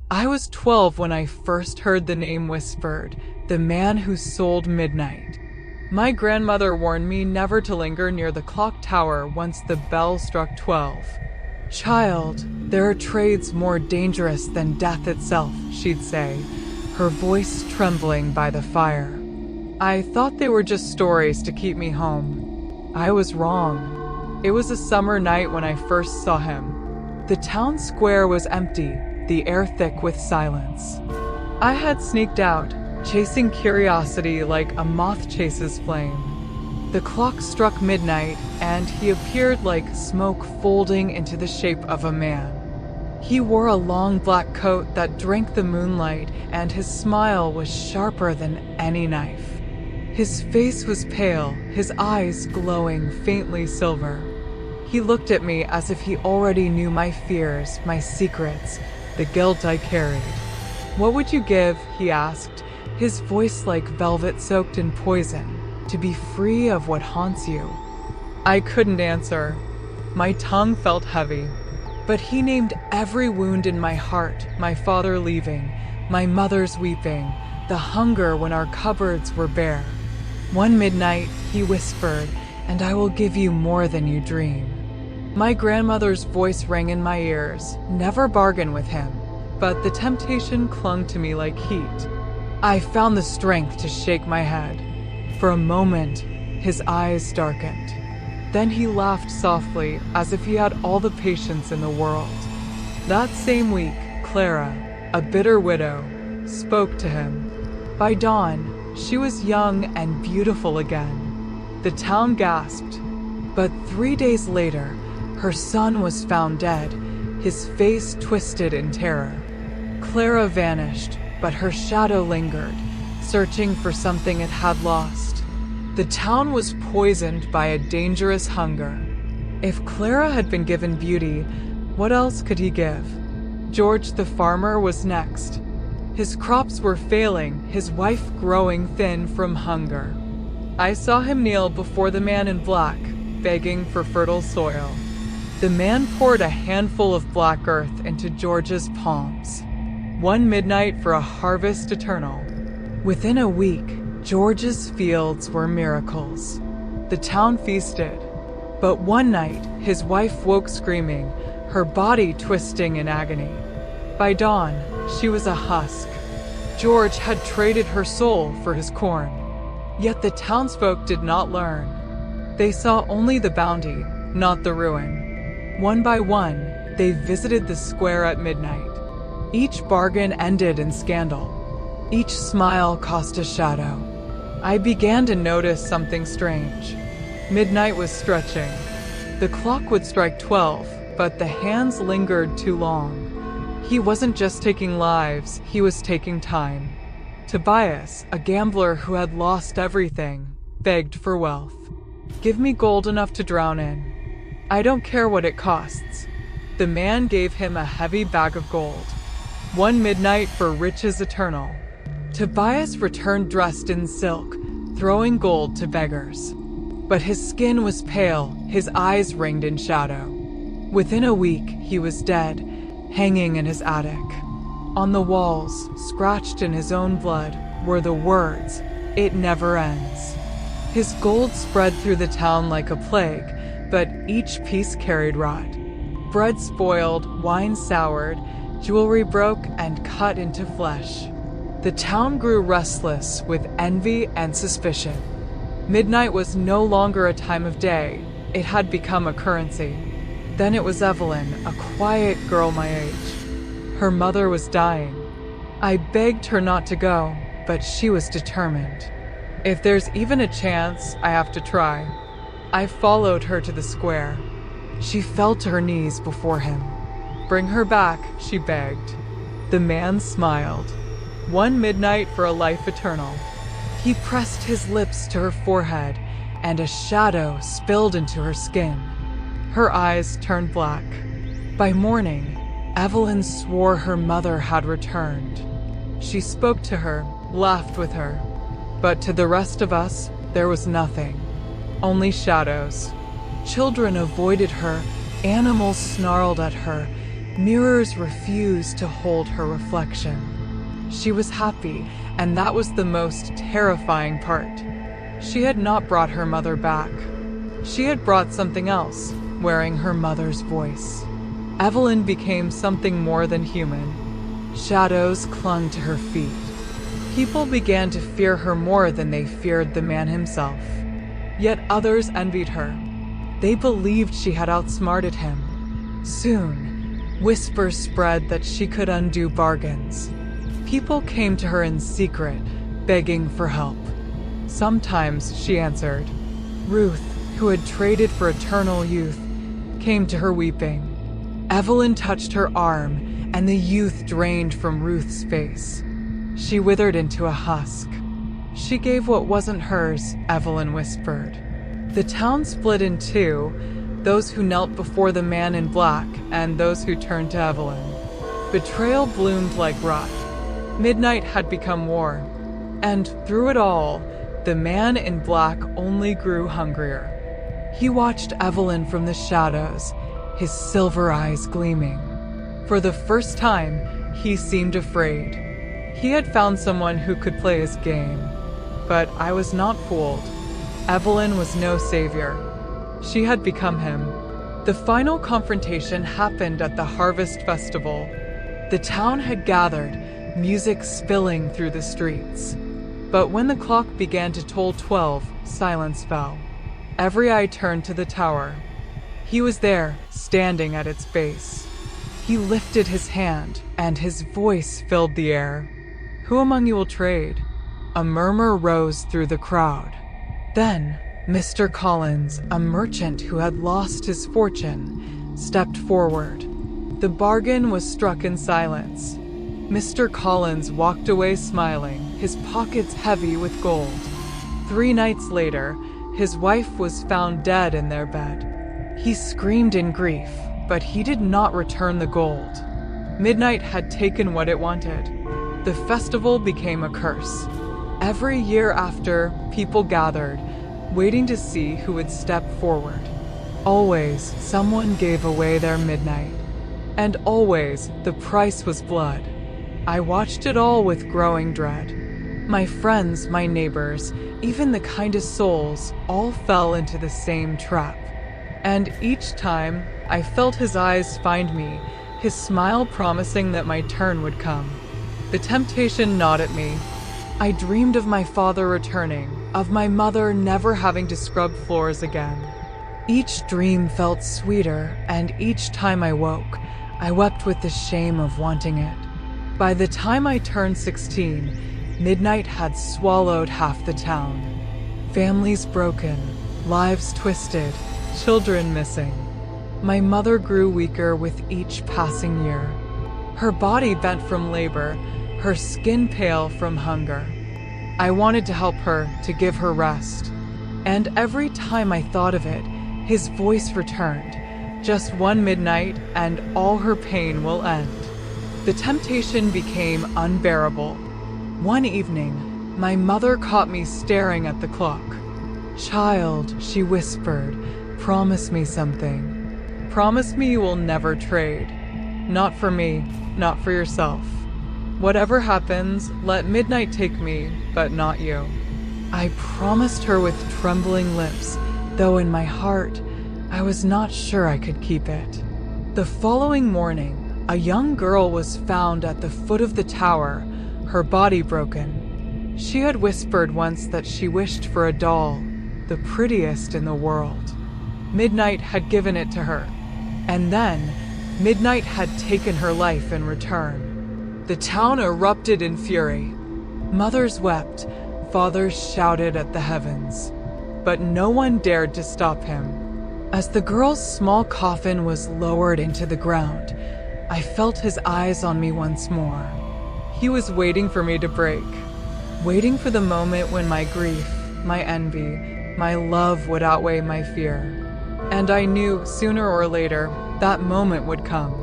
I was 12 when I first heard the name whispered, the man who sold midnight. My grandmother warned me never to linger near the clock tower once the bell struck 12. "Child, there are trades more dangerous than death itself," she'd say, her voice trembling by the fire. I thought they were just stories to keep me home. I was wrong. It was a summer night when I first saw him. The town square was empty, the air thick with silence. I had sneaked out, chasing curiosity like a moth chases flame. The clock struck midnight, and he appeared like smoke folding into the shape of a man. He wore a long black coat that drank the moonlight, and his smile was sharper than any knife. His face was pale, his eyes glowing faintly silver. He looked at me as if he already knew my fears, my secrets, the guilt I carried. "What would you give," he asked, his voice like velvet soaked in poison, "to be free of what haunts you?" I couldn't answer. My tongue felt heavy. But he named every wound in my heart, my father leaving, my mother's weeping, the hunger when our cupboards were bare. One midnight, he whispered, "And I will give you more than you dream." My grandmother's voice rang in my ears. Never bargain with him, but the temptation clung to me like heat. I found the strength to shake my head. For a moment, his eyes darkened. Then he laughed softly, as if he had all the patience in the world. That same week, Clara, a bitter widow, spoke to him. By dawn, she was young and beautiful again. The town gasped. But 3 days later, her son was found dead, his face twisted in terror. Clara vanished, but her shadow lingered, searching for something it had lost. The town was poisoned by a dangerous hunger. If Clara had been given beauty, what else could he give? George the farmer was next. His crops were failing, his wife growing thin from hunger. I saw him kneel before the man in black, begging for fertile soil. The man poured a handful of black earth into George's palms. One midnight for a harvest eternal. Within a week, George's fields were miracles. The town feasted. But one night, his wife woke screaming, her body twisting in agony. By dawn, she was a husk. George had traded her soul for his corn. Yet the townsfolk did not learn. They saw only the bounty, not the ruin. One by one, they visited the square at midnight. Each bargain ended in scandal. Each smile cost a shadow. I began to notice something strange. Midnight was stretching. The clock would strike 12, but the hands lingered too long. He wasn't just taking lives, he was taking time. Tobias, a gambler who had lost everything, begged for wealth. "Give me gold enough to drown in. I don't care what it costs." The man gave him a heavy bag of gold. One midnight for riches eternal. Tobias returned dressed in silk, throwing gold to beggars. But his skin was pale, his eyes ringed in shadow. Within a week, he was dead, hanging in his attic. On the walls, scratched in his own blood, were the words, "It never ends." His gold spread through the town like a plague, but each piece carried rot. Bread spoiled, wine soured, jewelry broke and cut into flesh. The town grew restless with envy and suspicion. Midnight was no longer a time of day, it had become a currency. Then it was Evelyn, a quiet girl my age. Her mother was dying. I begged her not to go, but she was determined. If there's even a chance, I have to try. I followed her to the square. She fell to her knees before him. "Bring her back," she begged. The man smiled. One midnight for a life eternal. He pressed his lips to her forehead, and a shadow spilled into her skin. Her eyes turned black. By morning, Evelyn swore her mother had returned. She spoke to her, laughed with her. But to the rest of us, there was nothing. Only shadows. Children avoided her, animals snarled at her, Mirrors refused to hold her reflection. She was happy, and that was the most terrifying part. She had not brought her mother back. She had brought something else, wearing her mother's voice. Evelyn became something more than human. Shadows clung to her feet. People began to fear her more than they feared the man himself. Yet others envied her. They believed she had outsmarted him. Soon, whispers spread that she could undo bargains. People came to her in secret, begging for help. Sometimes she answered. Ruth, who had traded for eternal youth, came to her weeping. Evelyn touched her arm, and the youth drained from Ruth's face. She withered into a husk. She gave what wasn't hers, Evelyn whispered. The town split in two, those who knelt before the man in black and those who turned to Evelyn. Betrayal bloomed like rot. Midnight had become war. And through it all, the man in black only grew hungrier. He watched Evelyn from the shadows, his silver eyes gleaming. For the first time, he seemed afraid. He had found someone who could play his game. But I was not fooled. Evelyn was no savior. She had become him. The final confrontation happened at the Harvest Festival. The town had gathered, music spilling through the streets. But when the clock began to toll 12, silence fell. Every eye turned to the tower. He was there, standing at its base. He lifted his hand, and his voice filled the air. Who among you will trade? A murmur rose through the crowd. Then, Mr. Collins, a merchant who had lost his fortune, stepped forward. The bargain was struck in silence. Mr. Collins walked away smiling, his pockets heavy with gold. 3 nights later, his wife was found dead in their bed. He screamed in grief, but he did not return the gold. Midnight had taken what it wanted. The festival became a curse. Every year after, people gathered, waiting to see who would step forward. Always, someone gave away their midnight. And always, the price was blood. I watched it all with growing dread. My friends, my neighbors, even the kindest souls, all fell into the same trap. And each time, I felt his eyes find me, his smile promising that my turn would come. The temptation gnawed at me. I dreamed of my father returning, of my mother never having to scrub floors again. Each dream felt sweeter, and each time I woke, I wept with the shame of wanting it. By the time I turned 16, midnight had swallowed half the town. Families broken, lives twisted, children missing. My mother grew weaker with each passing year. Her body bent from labor, her skin pale from hunger. I wanted to help her, to give her rest. And every time I thought of it, his voice returned. Just one midnight, and all her pain will end. The temptation became unbearable. One evening, my mother caught me staring at the clock. "Child," she whispered, "promise me something. Promise me you will never trade. Not for me, not for yourself. Whatever happens, let midnight take me, but not you." I promised her with trembling lips, though in my heart, I was not sure I could keep it. The following morning, a young girl was found at the foot of the tower, her body broken. She had whispered once that she wished for a doll, the prettiest in the world. Midnight had given it to her, and then midnight had taken her life in return. The town erupted in fury. Mothers wept, fathers shouted at the heavens, but no one dared to stop him. As the girl's small coffin was lowered into the ground, I felt his eyes on me once more. He was waiting for me to break, waiting for the moment when my grief, my envy, my love would outweigh my fear. And I knew sooner or later that moment would come.